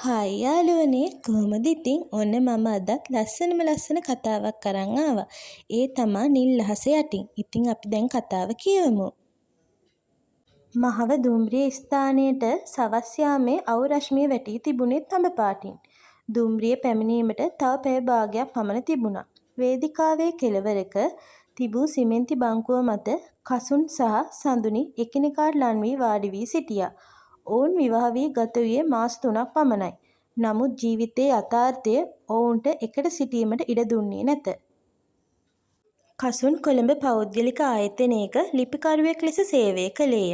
Hi යාළුවනේ කොහොමද ඉතින් ඔන්න මම අදත් ලස්සන කතාවක් අරන් ආවා. ඒ තමා නිල් අහස යටින්. ඉතින් අපි දැන් කතාව කියවමු. මහව දුම්රිය ස්ථානයට සවස් යාමේ අවු රශ්මිය වැටී තිබුණේ තඹ පාටින්. දුම්රිය පැමිණීමට තව පැය භාගයක් පමණ තිබුණා. වේදිකාවේ කෙළවරක තිබූ සිමෙන්ති බංකුව මත කසුන් සහ සඳුනි එකිනෙකාට ලන් වී වාඩි වී සිටියා. ඔවුන් විවාහ වී ගත වූයේ මාස 3ක් පමණයි. නමුත් ජීවිතයේ යථාර්ථය ඔවුන්ට එකට සිටීමට ඉඩ දුන්නේ නැත. කසුන් කොළඹ පෞද්ගලික ආයතනයක ලිපිකරුවෙක් ලෙස සේවය කළේය.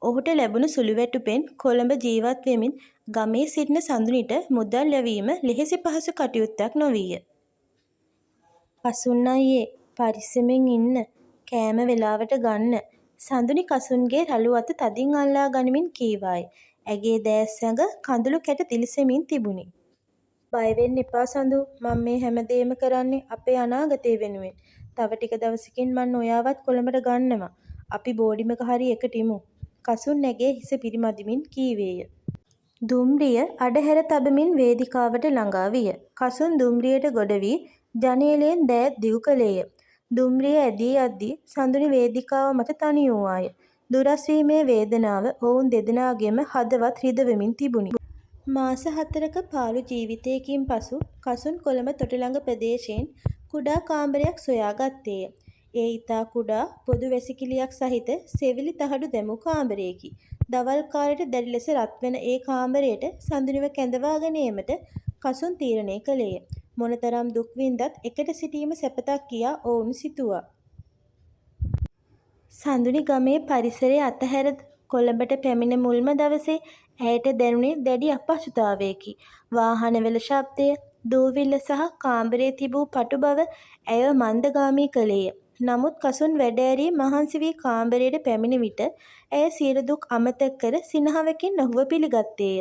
ඔහුට ලැබුණු සුළු වැටුපෙන් කොළඹ ජීවත් වෙමින් ගමේ සිටින සඳුනිට මුදල් යැවීම ලෙහෙසි පහසු කටයුත්තක් නොවිය. කසුන් අයියේ පරිස්සමෙන් ඉන්න, කෑම වෙලාවට ගන්න. සඳුනි කසුන්ගේ රළු අත තදින් අල්ලා ගනිමින් කීවාය. ඇගේ දෑස් ඇඟ කඳුළු කැට දිලිසෙමින් තිබුණි. බය වෙන්න එපා සඳු. මම මේ හැමදේම කරන්නේ අපේ අනාගතය වෙනුවෙන්. තව ටික දවසකින් මම ඔයාවත් කොළඹට ගන්නවා. අපි බෝඩිමක හරි එකට ඉමු. කසුන් ඇගේ හිස පිරිමදිමින් කීවේය. දුම්රිය අඩහැර තබමින් වේදිකාවට ළඟා විය. කසුන් දුම්රියට ගොඩ වී ජනේලයෙන් දෑත් දිගු කළේය. දුම්රිය ඇදී යද්දී සඳුනි වේදිකාව මත තනි වූවාය. දුරස් වීමේ වේදනාව ඔවුන් දෙදෙනාගේම හදවත් රිදවෙමින් තිබුණි. මාස 4ක පාළු ජීවිතයකින් පසු කසුන් කොළඹ තොටළඟ ප්‍රදේශයෙන් කුඩා කාමරයක් සොයා ගත්තේය. ඒ ඉතා කුඩා පොදු වැසිකිළියක් සහිත සෙවිලි තහඩු දැමූ කාමරයකි. දවල් කාලයට දැඩි ලෙස රත්වන ඒ කාමරයට සඳුනිව කැඳවාගෙන ඒමට කසුන් තීරණය කළේය. මොනතරම් දුක් වින්දත් එකට සිටීම සැපතක් කියා ඔවුන් සිතුවා. සඳුනි ගමේ පරිසරය අතහැර කොළඹට පැමිණ මුල්ම දවසේ ඇයට දැනුනේ දැඩි අපහසුතාවයකි. වාහනවල ශබ්දය, දූවිල්ල සහ කාමරයේ තිබූ පටු බව ඇයව මන්දගාමී කළේය. නමුත් කසුන් වැඩ ඇරී මහන්සි වී කාමරයට පැමිණ විට ඇය සියලු දුක් අමතක කර සිනහවකින් ඔහුව පිළිගත්තේය.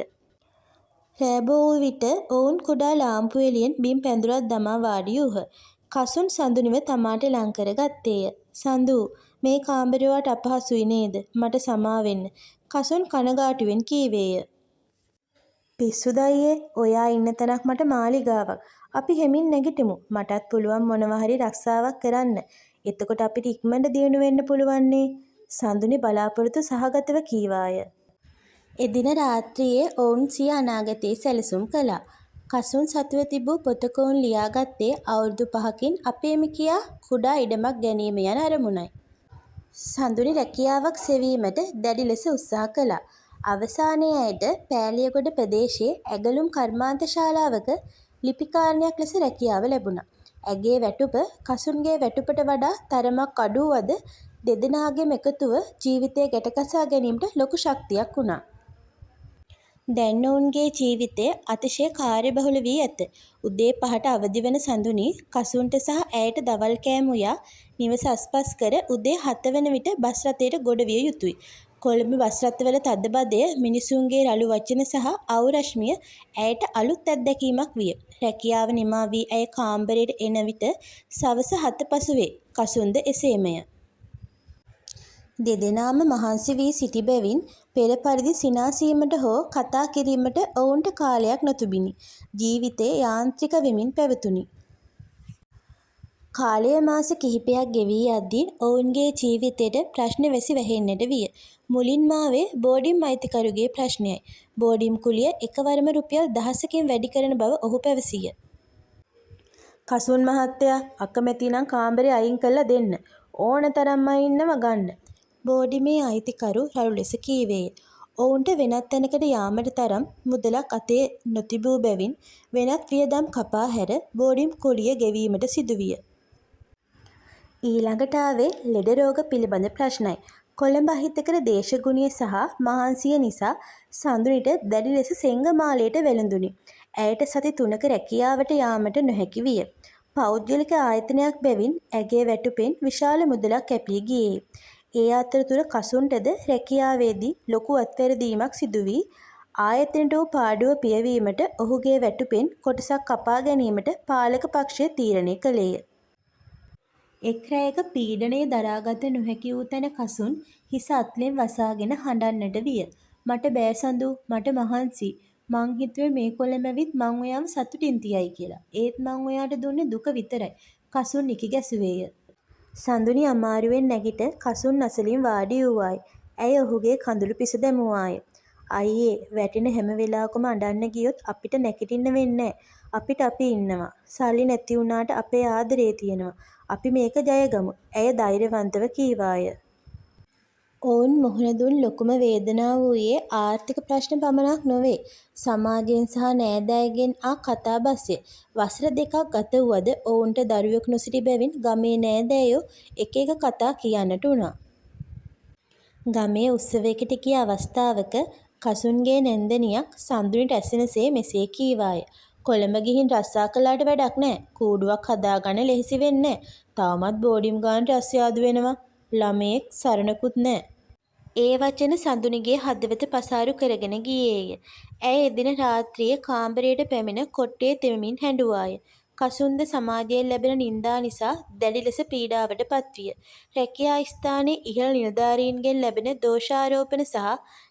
රෑ බෝවූ විට ඔවුන් කුඩා ලාම්පු එළියෙන් බිම් පැදුරක් දමා වාඩි වූහ. කසුන් සඳුනිව තමාට ලං කර ගත්තේය. සඳු, මේ කාමරය ඔයාට අපහසුයි නේද? මට සමා වෙන්න. කසුන් කනගාටුවෙන් කීවේය. පිස්සුද අයියේ? ඔයා ඉන්න තැනක් මට මාලිගාවක්. අපි හෙමින් නැගිටමු. මටත් පුළුවන් මොනවා හරි රස්සාවක් කරන්න. එතකොට අපිට ඉක්මනට දියුණු වෙන්න පුළුවන්නේ. සඳුනි බලාපොරොත්තු සහගතව කීවාය. එදින රාත්‍රියේ ඔවුන් සිය අනාගතයේ සැලසුම් කළා. කසුන් සතුව තිබූ පොතක ඔවුන් ලියාගත්තේ අවුරුදු 5කින් අපේම කියා කුඩා ඉඩමක් ගැනීම යන අරමුණයි. සඳුනි රැකියාවක් සෙවීමට දැඩි ලෙස උත්සාහ කළා. අවසානයේ ඇයට පෑලියගොඩ ප්‍රදේශයේ ඇගලුම් කර්මාන්ත ශාලාවක ලිපිකාරණයක් ලෙස රැකියාව ලැබුණා. ඇගේ වැටුප කසුන්ගේ වැටුපට වඩා තරමක් අඩු වුවද දෙදෙනාගේම එකතුව ජීවිතය ගැටගසා ගැනීමට ලොකු ශක්තියක් වුණා. දැන් ඔවුන්ගේ ජීවිතය අතිශය කාර්යබහුල වී ඇත. උදේ 5ට අවදි වන සඳුනි කසුන්ට සහ ඇයට දවල් කෑම උයා නිවස අස්පස් කර උදේ 7 වන විට බස් රථයට ගොඩ විය යුතුය. කොළඹ බස් රථවල තදබදය, මිනිසුන්ගේ රළු වචන සහ අවු රශ්මිය ඇයට අලුත් අත්දැකීමක් විය. රැකියාව නිමා වී ඇය කාමරයට එන විට සවස 7 පසුවේ. කසුන්ද එසේමය. දෙදෙනාම මහන්සි වී සිටි බැවින් පෙර පරිදි සිනාසීමට හෝ කතා කිරීමට ඔවුන්ට කාලයක් නොතිබිණි. ජීවිතය යාන්ත්‍රික වෙමින් පැවතුණි. කාලය මාස කිහිපයක් ගෙවී යද්දී ඔවුන්ගේ ජීවිතයට ප්‍රශ්න වැසි වැහෙන්නට විය. මුලින්ම ආවේ බෝඩිම් අයිතිකරුගේ ප්‍රශ්නයයි. බෝඩිම් කුලිය එකවරම රුපියල් 1000කින් වැඩි කරන බව ඔහු පැවසිය. කසුන් මහත්තයා, අකමැති නම් කාමරය අයින් කරලා දෙන්න. ඕන තරම් අය ඉන්නව ගන්න. බෝඩිමේ අයිතිකරු රළු ලෙස කීවේය. ඔවුන්ට වෙනත් තැනකට යාමට තරම් මුදලක් අතේ නොතිබූ බැවින් වෙනත් වියදම් කපා හැර බෝඩිම් කුලිය ගෙවීමට සිදුවිය. ඊළඟට ආවේ ලෙඩ රෝග පිළිබඳ ප්‍රශ්නයි. කොළඹ අහිතකර දේශගුණය සහ මහන්සිය නිසා සඳුනිට දැඩි ලෙස සෙංගමාලයට වැළඳුණි. ඇයට සති 3ක රැකියාවට යාමට නොහැකි විය. පෞද්ගලික ආයතනයක් බැවින් ඇගේ වැටුපෙන් විශාල මුදලක් කැපී ගියේ. ඒ අතරතුර කසුන්ටද රැකියාවේදී ලොකු අත්වැරදීමක් සිදු වී ආයතනට වූ පාඩුව පියවීමට ඔහුගේ වැටුපෙන් කොටසක් කපා ගැනීමට පාලක පක්ෂය තීරණය කළේය. එක් රැයක පීඩනය දරාගත නොහැකි වූ තැන කසුන් හිස අත්ලෙන් වසාගෙන හඬන්නට විය. මට බෑ සඳු, මට මහන්සි. මං හිතුවේ මේ කොළඹ ඇවිත් මං ඔයාව සතුටින් තියයි කියලා. ඒත් මං ඔයාට දුන්නේ දුක විතරයි. කසුන් නිකි ගැසුවේය. සඳුනි අමාරුවෙන් නැගිට කසුන් අසලින් වාඩි වූවාය. ඇය ඔහුගේ කඳුළු පිස දැමුවාය. අයියේ වැටෙන හැම වෙලාවකම අඬන්න ගියොත් අපිට නැගිටින්න වෙන්නේ නෑ. අපිට අපි ඉන්නවා. සල්ලි නැති වුණාට අපේ ආදරේ තියෙනවා. අපි මේක ජයගමු. ඇය ධෛර්යවන්තව කීවාය. ඔවුන් මුහුණ දුන් ලොකුම වේදනාව වූයේ ආර්ථික ප්‍රශ්න පමණක් නොවේ. සමාජයෙන් සහ නෑදෑයන්ගෙන් ආ කතාබස්ය. වසර 2ක් ගත වුවද ඔවුන්ට දරුවෙකු නොසිටි බැවින් ගමේ නෑදෑයෝ එක එක කතා කියන්නට වුණා. ගමේ උත්සවයකට ගිය අවස්ථාවක කසුන්ගේ නැන්දනියක් සඳුනිට ඇසෙනසේ මෙසේ කීවාය. කොළඹ ගිහින් රස්සා කළාට වැඩක් නෑ. කූඩුවක් හදාගන්න ලෙහෙසි වෙන්නේ නෑ. තවමත් බෝඩිම් ගානට රස්යාදු වෙනවා. ළමයෙක් සරණකුත් නෑ. ඒ වචන සඳුනිගේ හදවත පසාරු කරගෙන ගියේය. ඇය එදින රාත්‍රියේ කාමරයට පැමිණ කොට්ටේ තෙමමින් හැඬුවාය. කසුන්ද සමාජයෙන් ලැබෙන නින්දා නිසා දැඩි ලෙස පීඩාවට පත්විය. රැකියා ස්ථානයේ ඉහළ නිලධාරීන්ගෙන් ලැබෙන දෝෂාරෝපණ සහ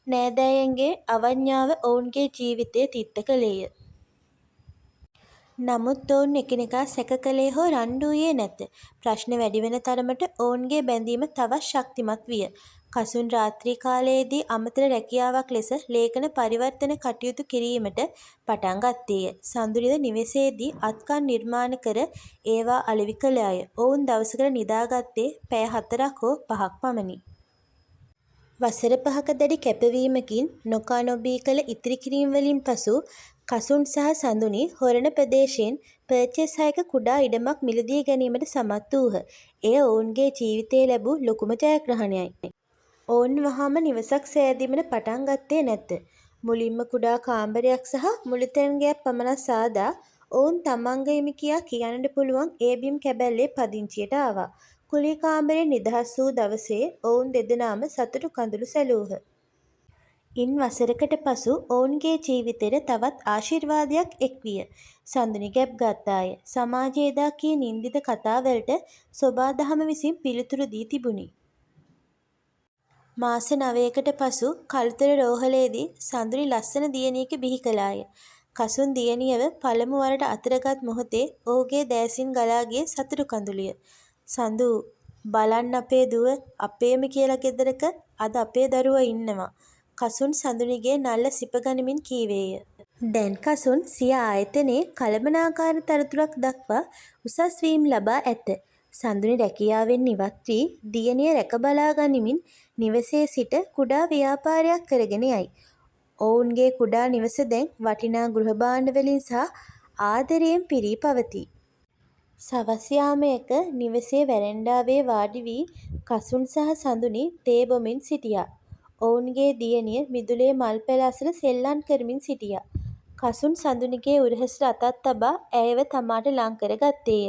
නෑදෑයන්ගේ අවඥාව ඔවුන්ගේ ජීවිතය තිත්ත කළේය. නමුත් ඔවුන් එකිනෙකා සැක කළේ හෝ රණ්ඩු වූයේ නැත. ප්‍රශ්න වැඩි වෙන තරමට ඔවුන්ගේ බැඳීම තවත් ශක්තිමත් විය. කසුන් රාත්‍රී කාලයේදී අමතර රැකියාවක් ලෙස ලේඛන පරිවර්තන කටයුතු කිරීමට පටන් ගත්තේය. සඳුනිද නිවෙසේදී අත්කම් නිර්මාණ කර ඒවා අලෙවි කළාය. ඔවුන් දවසකට නිදාගත්තේ පැය 4ක් හෝ 5ක් පමණි. වසර 5ක දැඩි කැපවීමකින් නොකා නොබී කළ ඉතිරි කිරීම් වලින් පසු කසුන් සහ සඳුනි හොරණ ප්‍රදේශයෙන් පර්චේස් 6ක කුඩා ඉඩමක් මිලදී ගැනීමට සමත් වූහ. එය ඔවුන්ගේ ජීවිතයේ ලැබූ ලොකුම ජයග්‍රහණයයි. ඔවුන් වහාම නිවසක් සෑදීමට පටන් ගත්තේ නැත. මුලින්ම කුඩා කාමරයක් සහ මුළුතැන්ගයක් පමණක් සාදා ඔවුන් තමන්ගේම කියා කියන්නට පුළුවන් ඒ බිම් කැබැල්ලේ පදිංචියට ආවා. කුලී කාමරයෙන් නිදහස් වූ දවසේ ඔවුන් දෙදෙනාම සතුටු කඳුළු සැලූහ. ඉන් වසරකට පසු ඔවුන්ගේ ජීවිතයට තවත් ආශිර්වාදයක් එක්විය. සඳුනි ගැබ් ගත්තාය. සමාජයේ එදා කී නින්දිත කතාවලට සොබාදහම විසින් පිළිතුරු දී තිබුණි. මාස 9කට පසු කළුතර රෝහලේදී සඳුනි ලස්සන දියණියක බිහි කළාය. කසුන් දියණියව පළමු වරට අතරගත් මොහොතේ ඔහුගේ දෑසින් ගලා ගිය සතුටු කඳුළිය. සඳු බලන්න අපේ දුව අපේම කියලා ගෙදරක අද අපේ දරුවා ඉන්නවා. කසුන් සඳුනිගේ නල්ල සිපගනිමින් කීවේය. දැන් කසුන් සිය ආයතනයේ කළමනාකාර තනතුරක් දක්වා උසස් වීම් ලබා ඇත. සඳුනි රැකියාවෙන් ඉවත් වී දියණිය රැක බලා ගනිමින් නිවසේ සිට කුඩා ව්‍යාපාරයක් කරගෙන යයි. ඔවුන්ගේ කුඩා නිවස දැන් වටිනා ගෘහ භාණ්ඩ වලින් සහ ආදරයෙන් පිරී පවතී. සවස් යාමයක නිවසේ වැරැන්ඩාවේ වාඩි වී කසුන් සහ සඳුනි තේ බොමින් සිටියා. ඔවුන්ගේ දියණිය මිදුලේ මල් පැල අසල සෙල්ලම් කරමින් සිටියා. කසුන් සඳුනිගේ උරහිසට අතක් තබා ඇයව තමාට ලං කර ගත්තේය.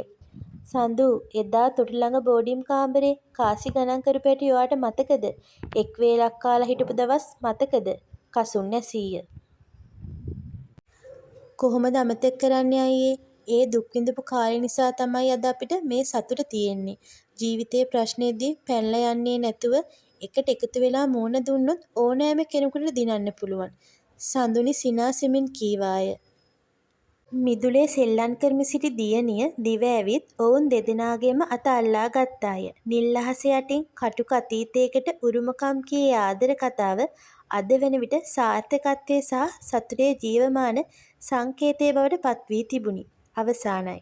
සඳු එදා තොටි ළඟ බෝඩිම් කාමරේ කාසි ගණන් කරපු හැටි ඔයාට මතකද? එක් වේලක් කාලා හිටපු දවස් මතකද? කසුන් ඇසීය. කොහොමද අමතක කරන්නේ අයියේ? ඒ දුක් විඳපු කාලේ නිසා තමයි අද අපිට මේ සතුට තියෙන්නේ. ජීවිතේ ප්‍රශ්නේදී පැනලා යන්නේ නැතුව එකට එකතු වෙලා මූණ දුන්නොත් ඕනෑම කෙනෙකුට දිනන්න පුළුවන්. සඳුනි සිනාසෙමින් කීවාය. මිදුලේ සෙල්ලම් කරමින් සිටි දියණිය දිව ඇවිත් ඔවුන් දෙදෙනාගේම අත අල්ලා ගත්තාය. නිල් අහස යටින් කටුක අතීතයකට උරුමකම් කී ආදර කතාව අද වෙන විට සාර්ථකත්වයේ සහ සතුටේ ජීවමාන සංකේතයේ බවට පත් වී තිබුණි. අවසానයි.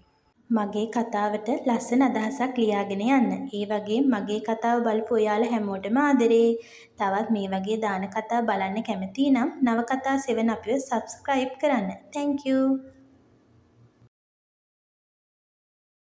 මගේ කතාවට ලස්සන අදහසක් ලියාගෙන යන්න. ඒ වගේම මගේ කතාව බලපු ඔයාලා හැමෝටම ආදරේ. තවත් මේ වගේ දාන කතා බලන්න කැමති නම් නවකතා 7 අපිව subscribe කරන්න. Thank you.